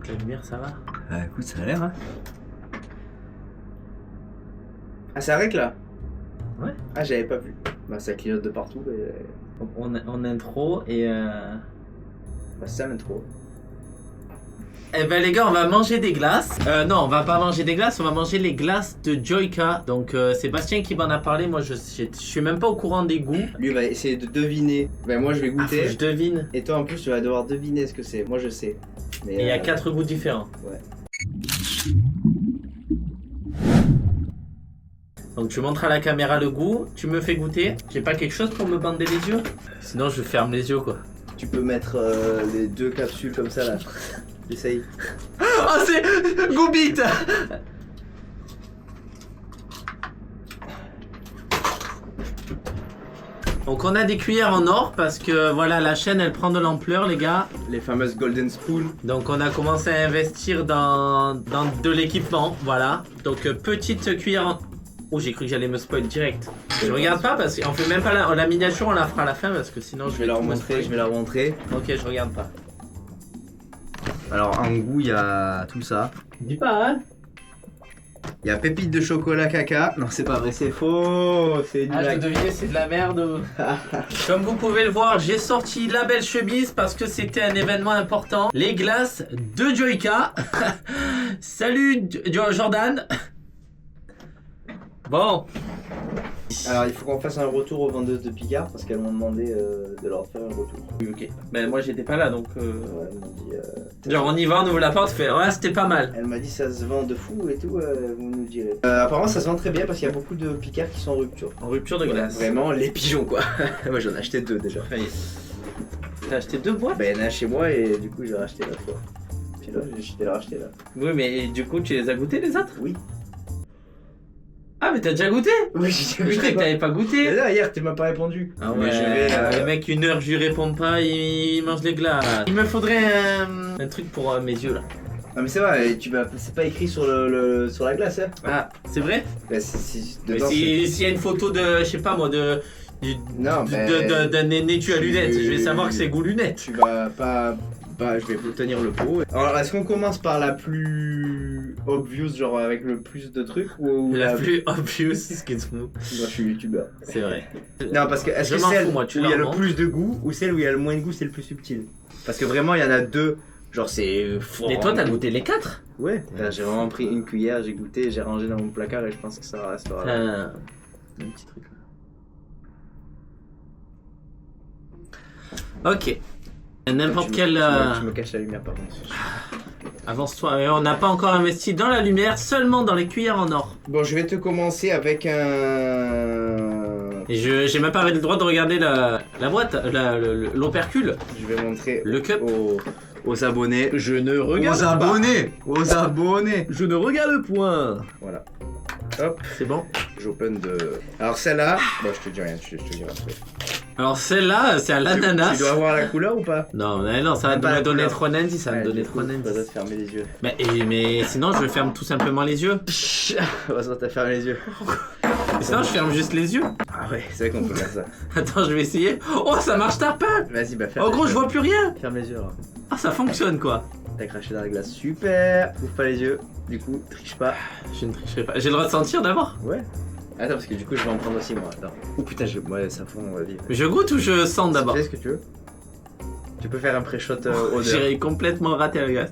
La lumière, ça va? Ah écoute, ça a l'air, hein. Ah, ça arrête là? Ouais. Ah, j'avais pas vu. Bah, ça clignote de partout. Et... On intro et Bah, c'est ça l'intro. Eh ben les gars, on va manger des glaces. Non, on va pas manger des glaces, on va manger les glaces de Joyka. Donc c'est Bastien qui m'en a parlé, moi je suis même pas au courant des goûts. Lui va essayer de deviner. Ben moi je vais Ah, faut goûter. que je devine. Et toi en plus tu vas devoir deviner ce que c'est. Moi je sais. Mais Et il y a 4 goûts différents. Ouais. Donc tu montres à la caméra le goût, tu me fais goûter. J'ai pas quelque chose pour me bander les yeux? Sinon je ferme les yeux quoi. Tu peux mettre les 2 capsules comme ça là. Essaye. Oh c'est Goubit. Donc on a des cuillères en or parce que voilà la chaîne elle prend de l'ampleur les gars. Les fameuses Golden Spoon. Donc on a commencé à investir dans de l'équipement, voilà. Donc petite cuillère en... Oh j'ai cru que j'allais me spoil direct. Je regarde pas parce qu'on fait même pas la miniature, on la fera à la fin parce que sinon Je vais la tout me remontrer, spoil. je vais la remontrer. Ok je regarde pas. Alors en goût, il y a tout ça. Dis pas hein. Il y a pépites de chocolat caca. Non, c'est pas vrai, c'est faux. C'est du Ah je lac. te devinais c'est de la merde. Comme vous pouvez le voir, j'ai sorti la belle chemise parce que c'était un événement important. Les glaces de Joyka. Salut Jordan. Bon. Alors il faut qu'on fasse un retour aux vendeuses de Picard parce qu'elles m'ont demandé de leur faire un retour. Ok. Ben moi j'étais pas là donc. Ouais, elles m'ont dit. Genre on y va, on ouvre la porte, fait ouais c'était pas mal. Elle m'a dit ça se vend de fou et tout, vous nous direz. Apparemment ça se vend très bien parce qu'il y a beaucoup de Picards qui sont en rupture. En rupture de Ouais, glace. vraiment les pigeons quoi. Moi j'en ai acheté 2 déjà. T'as acheté 2 boîtes? Bah il y en a chez moi et du coup j'ai racheté l'autre fois. Puis là j'ai racheté là. Oui mais du coup tu les as goûtés les autres? Oui. Ah mais t'as déjà goûté? Oui Je croyais que t'avais pas goûté. Là hier tu m'as pas répondu. Ah Mais ouais, je vais, le mec 1 heure je lui réponds pas, il mange des glaces. Il me faudrait un truc pour mes yeux là. Ah mais c'est vrai, c'est pas écrit sur sur la glace hein. Ah c'est vrai? Bah, Mais dedans, s'il y a une photo de, je sais pas moi, Non, mais d'un néné à lunettes, je vais savoir que c'est goût lunettes. tu vas pas... Bah, je vais vous tenir le pot. Alors, est-ce qu'on commence par la plus obvious, genre avec le plus de trucs ou La plus obvious, excuse-moi. Moi, je suis youtubeur. C'est vrai. Non, parce que est-ce Je que m'en celle fous, moi, tu où il y a leur le montres. plus de goût ou celle où il y a le moins de goût, c'est le plus subtil? Parce que vraiment, il y en a 2. Genre, c'est fort. Mais toi t'as goûté les 4? Ouais. Là, j'ai vraiment pris une cuillère, j'ai goûté, j'ai rangé dans mon placard et je pense que ça restera là. Un petit truc là. Ok. N'importe Tu me- quel... Tu me caches la lumière par contre. Avance-toi, on n'a pas encore investi dans la lumière, seulement dans les cuillères en or. Bon, je vais te commencer avec un... Et j'ai même pas le droit de regarder la boîte, l'opercule, Je vais montrer le cup. aux abonnés. Je ne Aux abonnés. Aux abonnés. Je ne regarde point. Voilà. Hop, C'est bon. j'open de... Alors celle-là... Bon, je te dis rien, je te dirai après. Alors celle-là, c'est à l'ananas. Tu dois avoir la couleur ou pas? Non, mais non, ça va Même pas me la donner couleur. trop d'indices, ça va me donner trop Ça doit d'indices. te fermer les yeux. Mais sinon, je ferme tout simplement les yeux. Ouais, ça t'a fermé les yeux. Et sinon, je ferme juste les yeux. Ah ouais, c'est vrai qu'on peut faire ça. Attends, je vais essayer. Oh, ça marche tapin. Vas-y, bah ferme En les gros, yeux. je vois plus rien. Ferme les yeux alors. Ah, ça fonctionne quoi. T'as craché dans la glace, super. Ouvre pas les yeux, du coup, triche pas. Je ne tricherai pas. J'ai le droit de sentir d'abord. Ouais. Attends, parce que du coup, je vais en prendre aussi moi. Attends. Oh putain, ouais, ça fond, vas-y. Je goûte ou je sens d'abord? Fais ce que tu veux. Tu peux faire un pré-shot odeur. J'ai complètement raté la glace.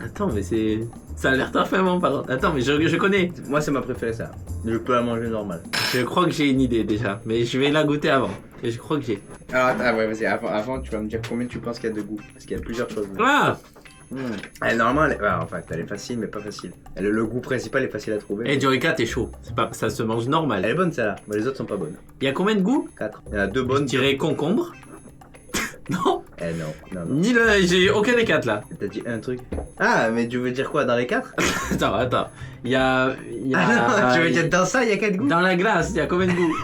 Attends, mais c'est... Ça a l'air parfaitement par contre. Attends, mais je connais. Moi, c'est ma préférée ça. Je peux la manger normal. Je crois que j'ai une idée déjà. Mais je vais la goûter avant. Et je crois que j'ai. Alors, attends, ouais, vas-y, avant, tu vas me dire combien tu penses qu'il y a de goût. Parce qu'il y a plusieurs choses. Ah. Normalement, elle est facile, mais pas facile. Le goût principal est facile à trouver. Eh, Joyka, t'es chaud. C'est pas... Ça se mange normal. Elle est bonne celle-là, mais les autres sont pas bonnes. Il y a combien de goûts? 4. Il y en a 2 Je bonnes. dirais concombre. Non. Eh non. Ni le... J'ai aucun des 4 là. T'as dit un truc. Ah, mais tu veux dire quoi dans les 4? Attends. Il y a... Ah non, tu veux dire dans ça, il y a 4 goûts? Dans la glace, il y a combien de goûts?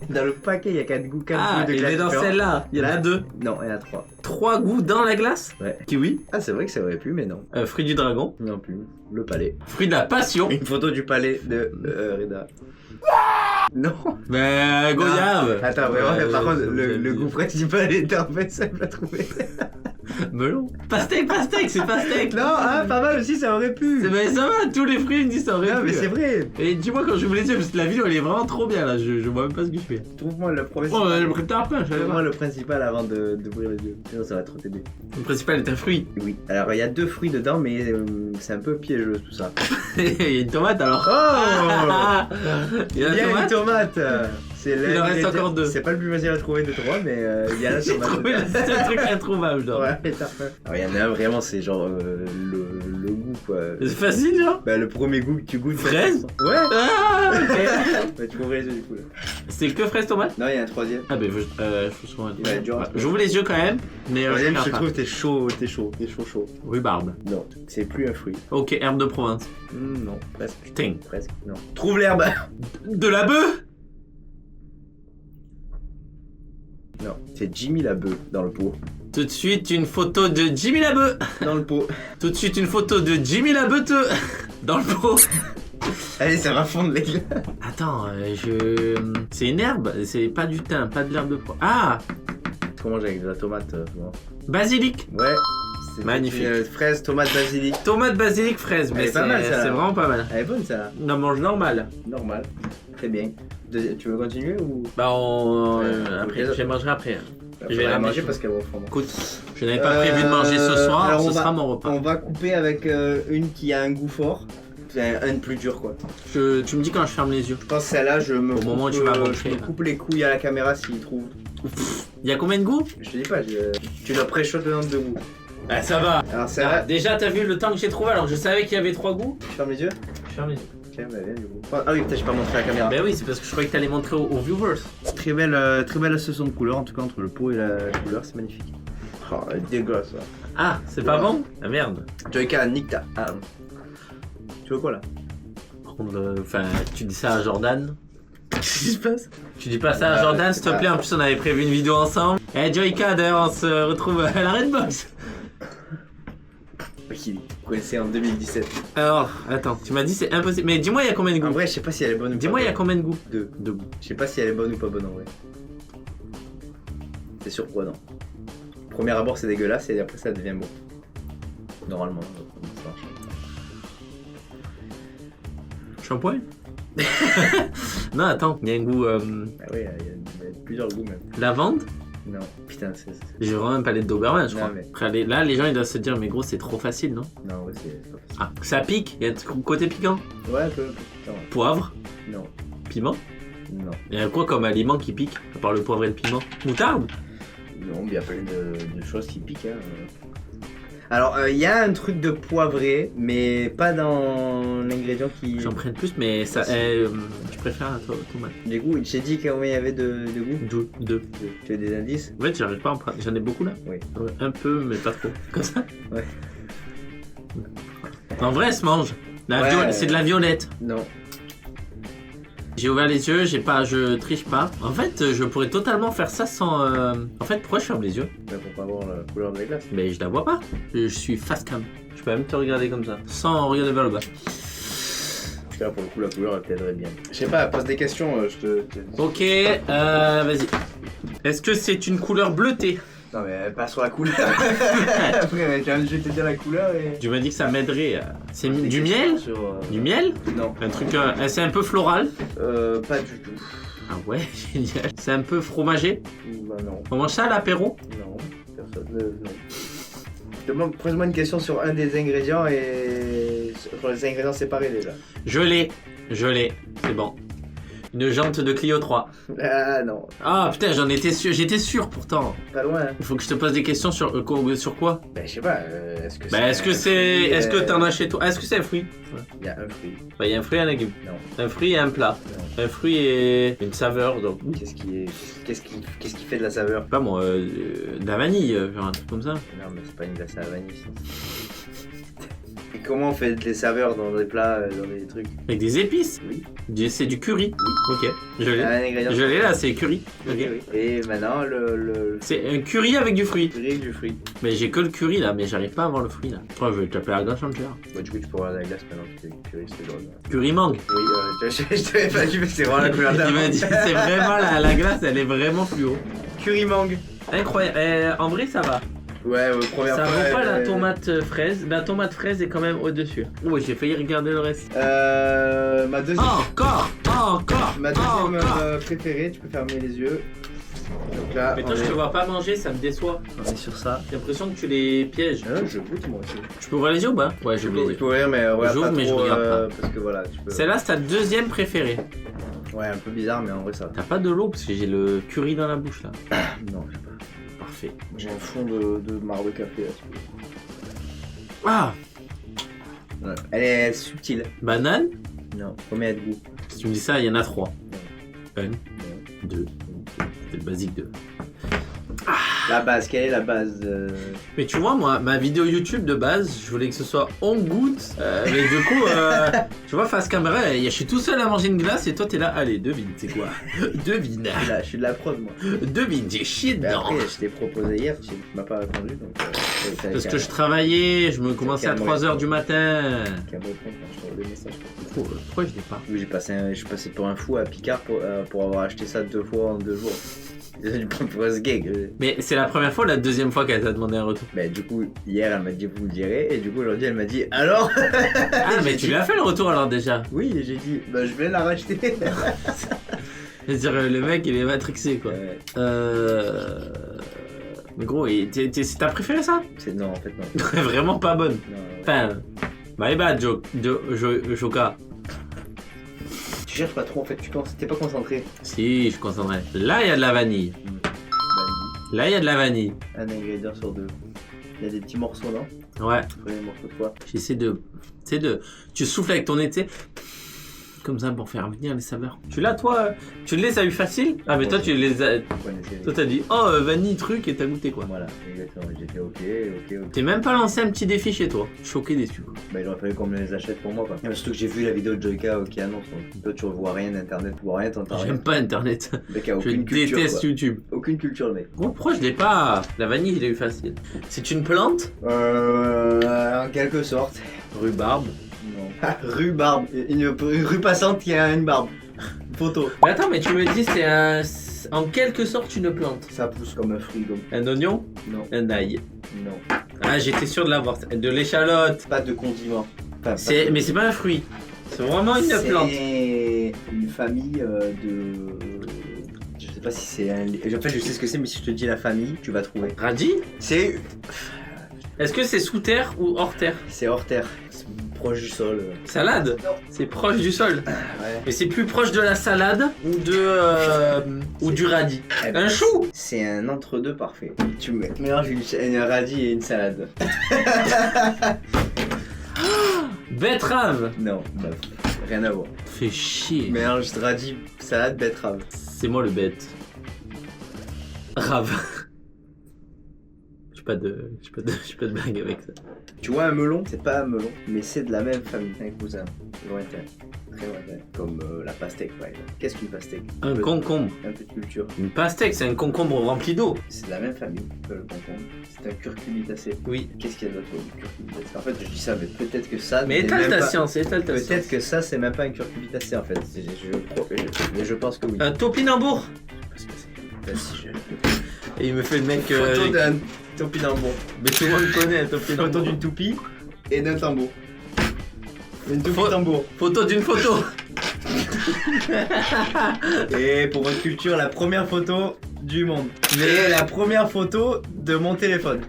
Dans le paquet, il y a 4 goûts, 4 Ah, goûts de il glace est dans différents. celle-là. Il y en a Là. 2. Non, il y en a 3. 3 goûts dans la glace? Ouais. Kiwi. Ah, c'est vrai que ça aurait pu, mais non. Fruit du dragon. Non plus. Le palais. Fruit de la passion. Une photo du palais de Reda. Non. Goyave. Attends, vraiment, par contre, je- le goût principal est en fait simple à trouver. Melon. Pastèque, c'est pastèque. Non, ah, pas mal aussi, ça aurait pu. Mais ça va, tous les fruits ils me disent ça aurait Non, pu. mais c'est vrai. Et dis-moi quand j'ouvre les yeux, parce que la vidéo elle est vraiment trop bien là, je vois même pas ce que je fais. Trouve-moi le Oh, principal. elle me prépare après, je savais Trouve-moi pas. le principal avant d'ouvrir les yeux. Sinon, ça va trop t'aider. Le principal est un fruit. Oui. Alors, il y a 2 fruits dedans, mais c'est un peu piégeux tout ça. Il y a une tomate alors. Oh Il y a Il y la a une tomate. tomate. C'est Il en reste encore 2. C'est pas le plus facile à trouver de 3, mais il y a la J'ai tomate. trouvé le seul truc introuvable genre. Ouais, parfait. Alors, il y en a un vraiment, c'est genre le goût quoi. C'est facile genre. Bah, le premier goût que tu goûtes. Fraise. Ouais. Ah, ok. Bah, tu ouvres les yeux du coup là. C'est que fraise tomate. Non, il y a un troisième. Ah bah je suis Il va être dur à trouver. j'ouvre les yeux quand même, mais je Troisième, regarde je pas. trouve t'es chaud. Rhubarbe. Non, c'est plus un fruit. Ok, herbe de Provence. Non, presque. Putain. Presque, non. Trouve l'herbe. De la bœuf. Non, c'est Jimmy la bœuf dans le pot. Tout de suite une photo de Jimmy Labeu. Dans le pot. Tout de suite une photo de Jimmy Labeuteux dans le pot. Allez, ça va fondre les glaces. Attends, c'est une herbe, c'est pas du thym, pas de l'herbe de pois. Ah, Qu'on mange avec de la tomate, souvent. basilic. Ouais. C'est Magnifique. une fraise, tomate, basilic. Tomate, basilic, fraise. Elle Mais est pas mal, ça, c'est là. vraiment pas mal. Elle est bonne, ça là. On en mange normal. Normal. Très bien. Tu veux continuer ou Bah ok. après, je mangerai après. Je vais la manger parce qu'elle va fondre. Écoute, je n'avais pas prévu de manger ce soir, alors ce on va- sera mon repas. On va couper avec une qui a un goût fort. C'est un plus dur quoi. Tu me dis quand je ferme les yeux. Je pense que celle-là, je me Au coupe, moment où tu vas je montrer, me là. coupe les couilles à la caméra s'il trouve. Il y a combien de goûts? Je te dis pas, tu la pré-shot le nombre de goûts. Ah, ça va. Alors Ah, celle-là, déjà, t'as vu le temps que j'ai trouvé alors que je savais qu'il y avait 3 goûts. tu fermes les yeux. Je ferme les yeux. Tiens, bah viens du coup. Ah oui, peut-être j'ai pas montré la caméra. Ben oui, c'est parce que je croyais que t'allais montrer aux viewers. Très belle association de couleurs, en tout cas entre le pot et la couleur, c'est magnifique. Oh, elle est dégueulasse ça. Ah, c'est pas bon? Ah merde. Joyka, nique ta arme. Tu veux quoi là? Enfin, tu dis ça à Jordan. Qu'est-ce qui se passe? Tu dis pas ça à Jordan, s'il te plaît. En plus, on avait prévu une vidéo ensemble. Eh, Joyka, d'ailleurs, on se retrouve à la Redbox. Qui connaissait en 2017. Alors, attends, tu m'as dit c'est impossible. Mais dis-moi, il y a combien de En goûts? vrai, je sais pas si elle est bonne ou pas. Dis-moi, il y a combien de goûts? Deux. Deux goûts. Je sais pas si elle est bonne ou pas bonne en vrai. C'est surprenant. Premier abord, c'est dégueulasse et après ça devient bon. Normalement, ça marche. Shampoing? Non, attends, il y a un goût Ah oui, il y a plusieurs goûts même. lavande. Non, putain, c'est. J'ai vraiment un palette d'Oberman, je Non, crois. mais- Après, là, les gens ils doivent se dire, mais gros, c'est trop facile, non? Non, ouais, c'est pas facile. Ah, ça pique, il y a un côté piquant. Ouais, un peu. Non, Poivre, non, piment. non. Il y a quoi comme aliment qui pique, à part le poivre et le piment? Moutarde? Non, mais il y a plein de choses qui piquent. Hein. Alors, il y a un truc de poivré, mais pas dans l'ingrédient qui. J'en prenne plus, mais ça, je préfère la tomate. Du coup, j'ai dit combien il y avait de goût. Deux. Tu as des indices? En fait, j'arrive pas à en prendre. J'en ai beaucoup là? Oui. Ouais, un peu, mais pas trop. Comme ça? Ouais. En vrai, elle se mange. Ouais. C'est de la violette. Non. J'ai ouvert les yeux, je triche pas. En fait, je pourrais totalement faire ça sans. En fait, pourquoi je ferme les yeux? Bah, pour pas voir la couleur de la glace. Mais je la vois pas. Je suis face cam. Je peux même te regarder comme ça. Sans regarder vers le bas. Parce que là, pour le coup, la couleur, elle t'aiderait bien. Je sais pas, pose des questions, je te. Ok, vas-y. Est-ce que c'est une couleur bleutée? Non, mais pas sur la couleur. Après, je vais te dire la couleur et. Tu m'as dit que ça m'aiderait. C'est Des du questions miel? sur, Du miel? Non. Un truc. C'est un peu floral. Pas du tout. Ah ouais, génial. C'est un peu fromager. Bah, non. On mange ça à l'apéro? Non. Personne. Non. Pose-moi une question sur un des ingrédients et. Sur les ingrédients séparés déjà. Je l'ai. C'est bon. Une jante de Clio 3. Ah non. Ah putain, j'étais sûr pourtant. Pas loin. Hein. Il faut que je te pose des questions sur quoi? Bah, je sais pas. Est-ce que Bah, est-ce que c'est. Est-ce que t'en as chez toi? Ah, est-ce que c'est un fruit? Il y a un fruit. Bah, il y a un fruit et un légume. Non. Un fruit et un plat. Non. Un fruit et une saveur, donc. Qu'est-ce qui fait de la saveur? Pas moi, de la vanille, genre un truc comme ça. Non, mais c'est pas une glace à la vanille. Ça. Et comment on fait des saveurs dans des plats, dans des trucs? Avec des épices. Oui. C'est du curry. Ok, je l'ai. Un ingrédient. Je l'ai là, c'est curry. Ok, Ok. oui. Et maintenant, le C'est un curry avec du fruit. purée du fruit. Mais j'ai que le curry là, mais j'arrive pas à avoir le fruit là. Oh, je vais taper la glace entière. Bah, du coup, tu peux regarder la glace maintenant que c'est purée, c'est drôle. Curry mangue. Oui, je t'avais pas dit, mais c'est vraiment la couleur de la Il m'a mangue. dit, c'est vraiment la glace, elle est vraiment fluo. Curry mangue. Incroyable. En vrai, ça va. Ouais, première Ça fois. vaut pas la tomate fraise. La tomate fraise est quand même au-dessus. Oui, j'ai failli regarder le reste. Ma deuxième. Encore. Ma deuxième préférée, tu peux fermer les yeux. Donc là, Mais toi, je te vois pas manger, ça me déçoit. on est sur ça. J'ai l'impression que tu les pièges. Je goûte moi aussi. Je peux ouvrir les yeux ou pas? Ouais, je Tu peux les yeux. peux ouvrir, mais regarde J'ouvre, pas mais je trop, regarde pas. parce que voilà, tu peux. Celle-là, c'est ta deuxième préférée. Ouais, un peu bizarre, mais en vrai ça. T'as pas de l'eau parce que j'ai le curry dans la bouche là. Non, je sais pas. Parfait. J'ai un fond de marc de café là. Ah, Ouais. Elle est subtile. banane. Non, combien de goût? Si tu me dis ça, il y en a 3. 1, 2. C'est le basique 2. La base, quelle est la base Mais tu vois, moi, ma vidéo YouTube de base, je voulais que ce soit on goûte. Mais du coup, tu vois, face caméra, je suis tout seul à manger une glace et toi t'es là, allez, devine, c'est quoi? Devine. Je suis de la prod moi. Devine, j'ai chié Mais dedans. après, je t'ai proposé hier, tu m'as pas répondu donc. Parce que je travaillais, je me commençais à 3h du matin. Qu'à me répondre quand je t'envoie des messages. Pourquoi je l'ai pas? Oui, je suis passé pour un fou à Picard pour avoir acheté ça 2 fois en 2 jours. J'ai dû prendre pour ce gag. Mais c'est la première fois ou la deuxième fois qu'elle t'a demandé un retour? Bah du coup hier elle m'a dit vous me direz et du coup aujourd'hui elle m'a dit alors. Ah mais tu lui as fait le retour alors déjà? Oui et j'ai dit bah je vais la racheter. C'est-à-dire le mec il est matrixé quoi. Mais gros, c'est ta préférée ça? Non en fait non. Vraiment pas bonne. Non, Enfin, my bad Joka. tu cherches pas trop en fait, t'es pas concentré. Si, je concentrais. Là il y a de la vanille. Là il y a de la vanille. Un ingrédient sur 2. Il y a des petits morceaux non? Ouais. Prenez des morceaux de quoi? J'essaie de... Tu souffles avec ton nez, tu sais. Comme ça pour faire venir les saveurs. Tu l'as toi? Tu les as eu facile? Ah mais toi tu les as... Toi t'as dit oh vanille truc et t'as goûté quoi. Voilà, exactement. J'ai fait ok. T'es même pas lancé un petit défi chez toi. Choqué déçu quoi. Bah il aurait fallu qu'on me les achète pour moi quoi. Surtout que j'ai vu la vidéo de Joyka qui annonce. Donc, toi tu vois rien d'internet, tu vois rien, t'entends rien. J'aime pas internet. Le mec a Je aucune culture. déteste Quoi. YouTube. Aucune culture le mec. Bon pourquoi je l'ai pas? La vanille je l'ai eu facile. C'est une plante? En quelque sorte. Rhubarbe. Non. Rhubarbe. Une rue passante qui a une barbe. Photo. Mais attends mais tu me dis c'est en quelque sorte une plante. Ça pousse comme un fruit donc. Un oignon? Non. Un ail. Non. Ah j'étais sûr de l'avoir. De l'échalote. Pas de condiment. Enfin, Mais c'est pas un fruit. C'est vraiment une plante. C'est une famille de. Je sais pas si c'est un. En fait, je sais ce que c'est, mais si je te dis la famille, tu vas trouver. Radis? C'est. Est-ce que c'est sous terre ou hors terre? C'est hors terre. C'est proche du sol. Salade? Non. C'est proche du sol. Ouais. Mais c'est plus proche de la salade ou du radis. Eh ben, Un chou? C'est un entre-deux parfait. Tu mélanges une radis et une salade. Betterave? Non, bref. Rien à voir. Fais chier. Mélange radis, salade, betterave. C'est moi le bête. Rave. J'ai pas de blague avec ça. Tu vois un melon, c'est pas un melon, mais c'est de la même famille. Un cousin. Lointain. Très lointain. Comme la pastèque par exemple. Qu'est-ce qu'une pastèque? Un concombre. Un peu de culture. Une pastèque, c'est un concombre rempli d'eau. C'est de la même famille que le concombre. C'est un curcumitacé. Oui. Qu'est-ce qu'il y a d'autre au curcumitacé? En fait, je dis ça, mais peut-être que ça. Mais n'est étale même ta pas- science, étale ta Peut-être science. que ça, c'est même pas un curcumitacé en fait. Mais je pense que oui. Un topinambour. Parce que c'est. Vas-y, Et il me fait le mec. Photo d'un topinambour. Mais tout le monde connaît un Photo topinambour. d'une toupie et d'un tambour. Une toupie Faut- tambour. Photo d'une photo. Et pour votre culture, la première photo du monde. Et la première photo de mon téléphone.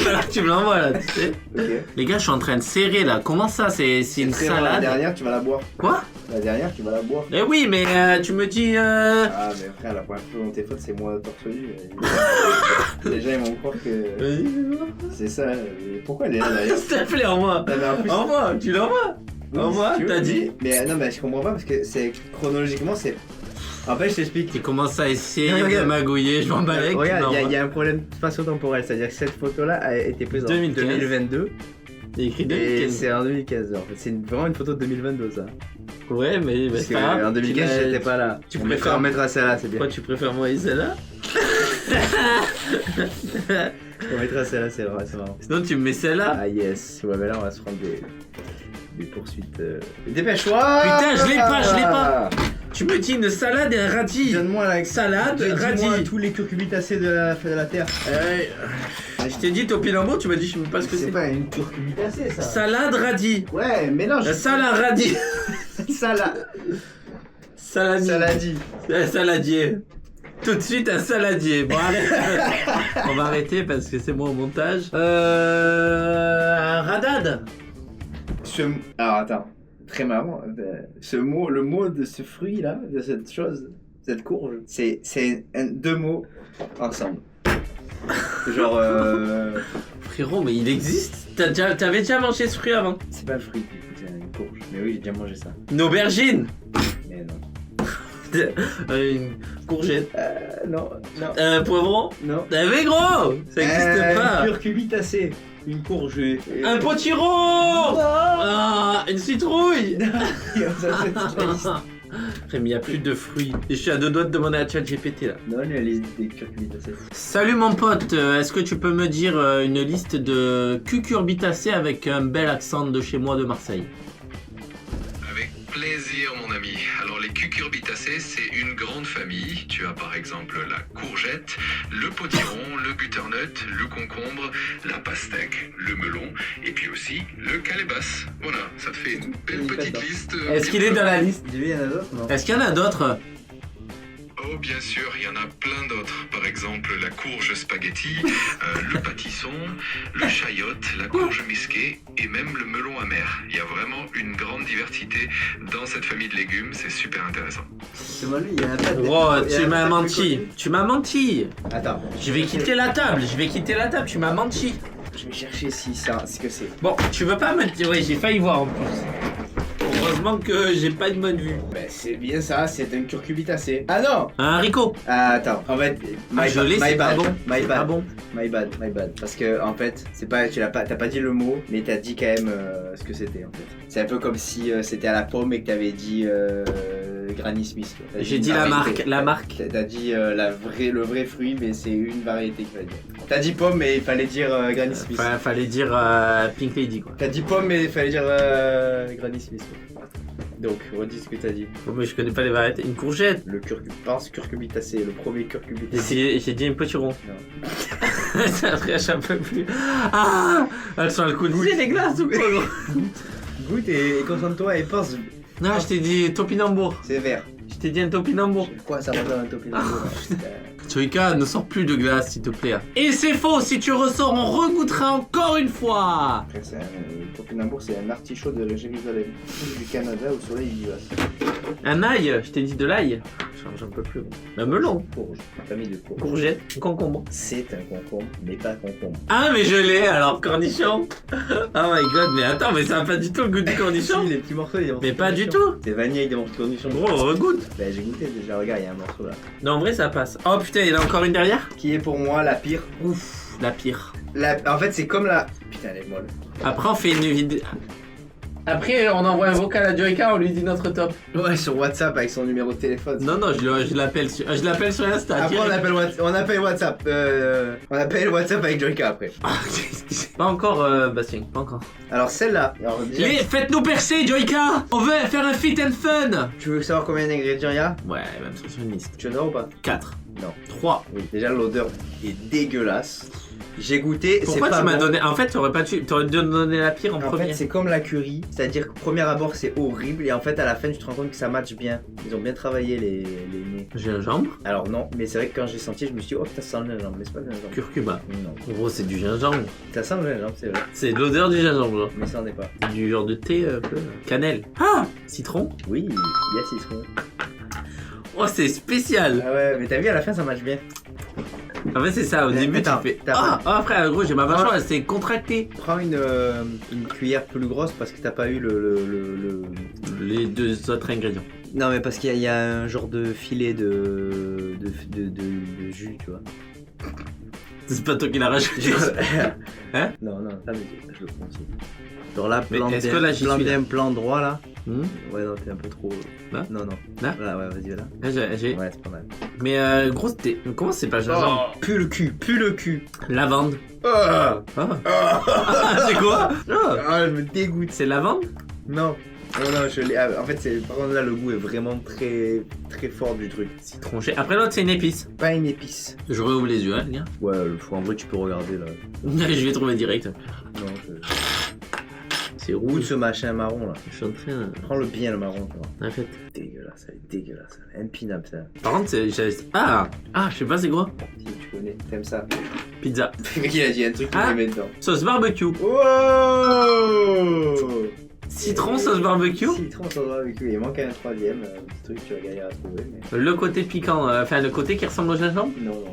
Alors tu me l'envoies là, tu sais. Ok. Les gars, je suis en train de serrer là. Comment ça? C'est une Très bien, La salade. dernière, tu vas la boire. Quoi? La dernière, tu vas la boire. Eh oui, mais tu me dis. Ah, mais frère, la première photo de mon téléphone, c'est moi torse nu. Les gens, ils vont croire que Vas-y, fais-moi. c'est ça. Mais pourquoi elle est là d'ailleurs? S'il te plaît, envoie. Non, mais en plus, Envoie, tu l'envoies. oui, Envoie, si tu veux, t'as dit. Mais non, mais je comprends pas parce que c'est chronologiquement, c'est. En fait, je t'explique. Tu commences à essayer Non, de regarde. magouiller, je m'en balèque. Regarde, il y a un problème spatio-temporel, c'est-à-dire que cette photo-là a été prise en 2015. 2022 Il écrit et 2015. c'est en 2015. En fait, c'est vraiment une photo de 2022 ça. Ouais, mais Parce c'est pas grave. en 2015, Tu l'as- j'étais pas là. tu on préfères- mettra celle-là, c'est bien. Pourquoi tu préfères moi et celle-là? On mettra celle-là, c'est vrai, c'est marrant. Sinon, tu me mets celle-là. Ah yes, ouais, mais là on va se prendre des poursuites. Dépêche-toi! Putain, je l'ai pas. Tu me dis une salade et un radis. Donne-moi la Salade, Dis-moi radis. tous les curcumitacés de la terre. Je t'ai dit topinambour, tu m'as dit je sais même pas ce que c'est. C'est pas une curcubitacée ça. Salade radis. Ouais, mélange. Salade radis. Salade. Saladi. Saladi. Un saladier. Tout de suite un saladier. Bon allez. On va arrêter parce que c'est moi au montage. Un radad. Alors attends, très marrant. Le mot de ce fruit là, de cette chose, cette courge, c'est deux mots ensemble. Genre. Frérot, mais il existe. T'avais déjà mangé ce fruit avant? C'est pas un fruit, c'est une courge. Mais oui, j'ai déjà mangé ça. Une aubergine. Mais non. Une courgette. Non. Un poivron. Non. Mais gros, ça existe pas. Une curcubitacée. Une courge. Un potiron. Ah, une citrouille. Ça, c'est toute la liste. Après, mais il n'y a plus de fruits. Et je suis à deux doigts de demander à ChatGPT là. Non, il y a la liste des curcubitacées. Salut mon pote, est-ce que tu peux me dire une liste de cucurbitacées avec un bel accent de chez moi de Marseille? Avec plaisir, mon ami. Alors, les cucurbitacées, c'est une grande famille. Tu as par exemple la courgette, le potiron, le butternut, le concombre, la pastèque, le melon, et puis aussi le calebasse. Voilà, ça te fait une belle petite liste. Est-ce qu'il est dans la liste? J'ai vu, il y en a d'autres, non? Est-ce qu'il y en a d'autres? Oh, bien sûr, il y en a plein d'autres. Par exemple, la courge spaghetti, le pâtisson, le chayotte, la courge musquée et même le melon amer. Il y a vraiment une grande diversité dans cette famille de légumes. C'est super intéressant. C'est moi lui, il y en a pas de. Oh, il y en tu a m'as pas de menti. connu. Tu m'as menti. Attends. Je vais quitter la table. Tu m'as menti. Je vais chercher si ça, ce que c'est. Bon, tu veux pas me dire. Oui, j'ai failli voir en plus. Heureusement que j'ai pas une bonne vue. Ben c'est bien ça, c'est un curcubitacé. Ah non. Un haricot. Ah, attends, en fait, Je l'ai, c'est pas bon. my C'est bad, pas bon. my bad. Parce que en fait, c'est pas, t'as pas dit le mot, mais t'as dit quand même ce que c'était en fait. C'est un peu comme si c'était à la pomme et que t'avais dit Granny Smith. J'ai dit la marque. La marque. T'as dit le vrai fruit, mais c'est une variété qu'il fallait dire. T'as dit pomme, mais il fallait dire Granny Smith. Enfin, fallait dire Pink Lady quoi. T'as dit pomme, mais il fallait dire Granny Smith. Quoi. Donc, redis ce que t'as dit. Oh, mais je connais pas les variétés. Une courgette. Pense curcubitacé, le premier curcubitacé. J'ai dit un potiron. Non. Ça fraîche un peu plus. Ah, elles sont alcoolisées les glaces ou quoi gros? Goûte et concentre-toi et pense. Non, je t'ai dit topinambour. C'est vert. Je t'ai dit un topinambour. Quoi ça ressemble à un topinambour? Tchoïka, ne sors plus de glace s'il te plaît. Et c'est faux, si tu ressors, on regoutera encore une fois. Après, le topinambour, c'est un artichaut de Jérusalem, du Canada au soleil vivace. Un ail, je t'ai dit de l'ail. J'en peux plus. Un melon. Courge, famille de courge. Courgette, concombre. C'est un concombre, mais pas concombre. Ah, mais je l'ai alors, cornichon. Oh my god, mais attends, mais ça a pas du tout le goût du cornichon. Si, les petits morceaux, il y a des morceaux Mais de pas du cornichon. tout. C'est vanille avec des morceaux de cornichon. Gros, regoute. Bah, j'ai goûté déjà, regarde, il y a un morceau là. Non, en vrai, ça passe. Oh putain, il y en a encore une derrière. Qui est pour moi la pire. Ouf, la pire. En fait, c'est comme la. Putain, elle est molle. Après, on fait une vidéo. Après, on envoie un vocal à Joyka, on lui dit notre top. Ouais, sur WhatsApp avec son numéro de téléphone. Non, non, je l'appelle sur Insta. Après, on direct. appelle WhatsApp. On appelle WhatsApp avec Joyka après. Ah, pas encore, Bastien, pas encore. Alors, celle-là. Alors, déjà, Faites-nous percer, Joyka. On veut faire un fit and fun. tu veux savoir combien d'ingrédients il y a? Ouais, même sur une liste. Tu en as ou pas? 4. Non. 3. Oui. Déjà, l'odeur est dégueulasse. J'ai goûté. Pourquoi c'est pas tu m'as bon. donné... En fait, t'aurais dû me donner la pire en En premier. fait, c'est comme la curry, c'est-à-dire que premier abord c'est horrible et en fait à la fin tu te rends compte que ça match bien. Ils ont bien travaillé les nez. Gingembre. Alors non, mais c'est vrai que quand j'ai senti, je me suis dit oh ça sent le gingembre, mais c'est pas le gingembre. Curcuma. Non, Gros, c'est du gingembre. ça sent le gingembre, c'est vrai, C'est de l'odeur du gingembre, genre. mais ça en est pas. Du genre de thé, un peu. Cannelle. Ah, citron. Oui, il y a citron. Oh, c'est spécial. Ah ouais, mais t'as vu à la fin ça match bien. En fait, c'est ça. Au Mais début, attends, tu fais. t'as Ah, après, gros, j'ai ma mâchoire, elle s'est contractée. Prends une cuillère plus grosse parce que t'as pas eu le... Les deux autres ingrédients. Non mais parce qu'il y a un genre de filet de jus, tu vois. C'est pas toi qui l'as rajouté. Hein? Non, ça je le prends aussi. Genre là, Mais plan est-ce que là, j'y suis, là bien plan droit là. Hmm. Ouais, non, t'es un peu trop. Là Non. Là Voilà, ouais, vas-y, là. Là, j'ai. Ouais, c'est pas mal. Mais gros, c'était. Comment c'est pas gingembre? Pue le cul. Lavande. Ah, Ah. C'est quoi? Ah. elle me dégoûte. C'est lavande? Non. Non, je l'ai. En fait, par contre, là, le goût est vraiment très, très fort du truc. Citron. Après l'autre, c'est une épice. Pas une épice. Je réouvre les yeux, hein, les gars. Ouais, en vrai, tu peux regarder là. Je vais trouver direct. Non, C'est goût de rouge. ce machin marron là. Je suis en train. Prends-le bien le marron, tu vois. En fait. Dégueulasse, elle est dégueulasse. Impinable ça. Par contre, Ah, je sais pas, c'est quoi? Si tu connais, t'aimes ça. Pizza. Le mec, il a dit un truc qu'il Ah. aimait dedans. Sauce barbecue. Wow! Citron, sauce barbecue. Citron, sauce barbecue. Il manque un troisième petit truc que tu vas galérer à trouver. Mais... Le côté piquant, enfin le côté qui ressemble au gingembre. Non,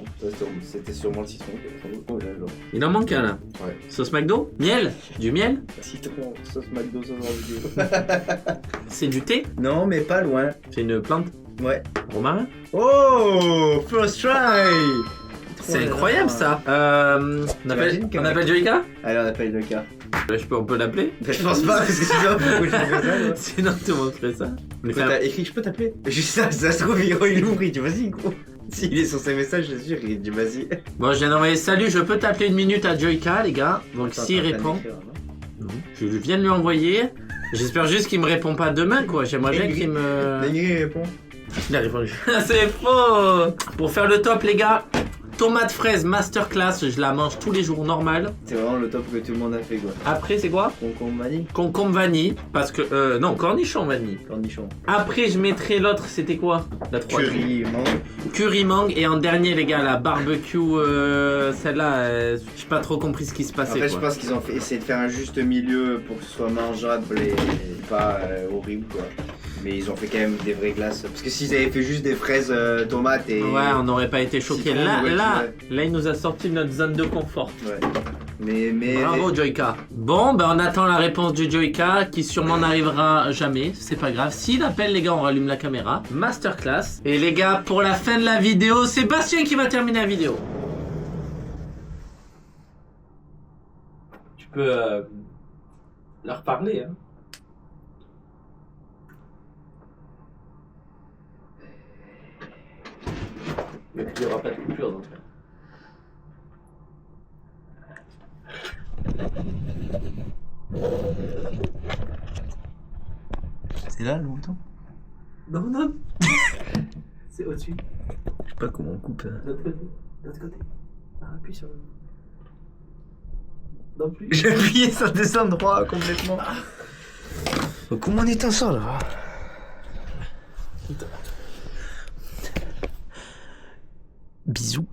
c'était sûrement le citron qui ressemble au gingembre. Il en manque un là. Ouais. Sauce McDo. Miel. Du miel. Citron, sauce McDo, sauce barbecue. C'est du thé. Non, mais pas loin. C'est une plante. Ouais. Romarin. Oh! First try! C'est incroyable ça. On appelle Joyka. Allez, on appelle le cas. On peut l'appeler. Je pense pas, parce que sinon, pourquoi je ferais ça, moi? Sinon tout le monde ferait ça. Mais ça- Écrit, je peux t'appeler? Juste ça se trouve, il ouvre, il dit vas-y, gros. S'il est sur ses messages, je suis sûr, il dit vas-y. Bon, je viens d'envoyer salut, je peux t'appeler une minute à Joyka, les gars. Donc s'il répond, non, je viens de lui envoyer. J'espère juste qu'il me répond pas demain, quoi. J'aimerais bien qu'il me. Negri répond. Il a répondu. C'est faux. Pour faire le top, les gars. Tomate fraise masterclass, je la mange tous les jours normal. C'est vraiment le top que tout le monde a fait, quoi. Après, c'est quoi? Concombre vanille. Concombre vanille, parce que non, cornichon vanille. Cornichon. Après, je mettrai l'autre, c'était quoi? La troisième. Curry, mangue. Curry mangue et en dernier, les gars, la barbecue, celle-là, j'ai pas trop compris ce qui se En passait. fait, je quoi. pense qu'ils ont essayé de faire un juste milieu pour que ce soit mangeable et pas horrible, quoi. Mais ils ont fait quand même des vraies glaces. Parce que s'ils avaient fait juste des fraises, tomates et. Ouais, on n'aurait pas été choqués. Citron, Là, ouais, là, il nous a sorti de notre zone de confort. Ouais. Mais. Bravo Joyka. Bon, ben on attend la réponse du Joyka qui sûrement n'arrivera jamais. C'est pas grave. S'il appelle, les gars, on rallume la caméra. Masterclass. Et les gars, pour la fin de la vidéo, c'est Bastien qui va terminer la vidéo. Tu peux leur parler, hein. Il n'y aura pas de coupure donc. C'est là le bouton? Non, non. C'est au-dessus. Je sais pas comment on coupe. L'autre côté. L'autre côté. Ah, appuie sur le. Non plus. J'ai appuyé, ça descend droit complètement. Comment on éteint ça là? Bisous.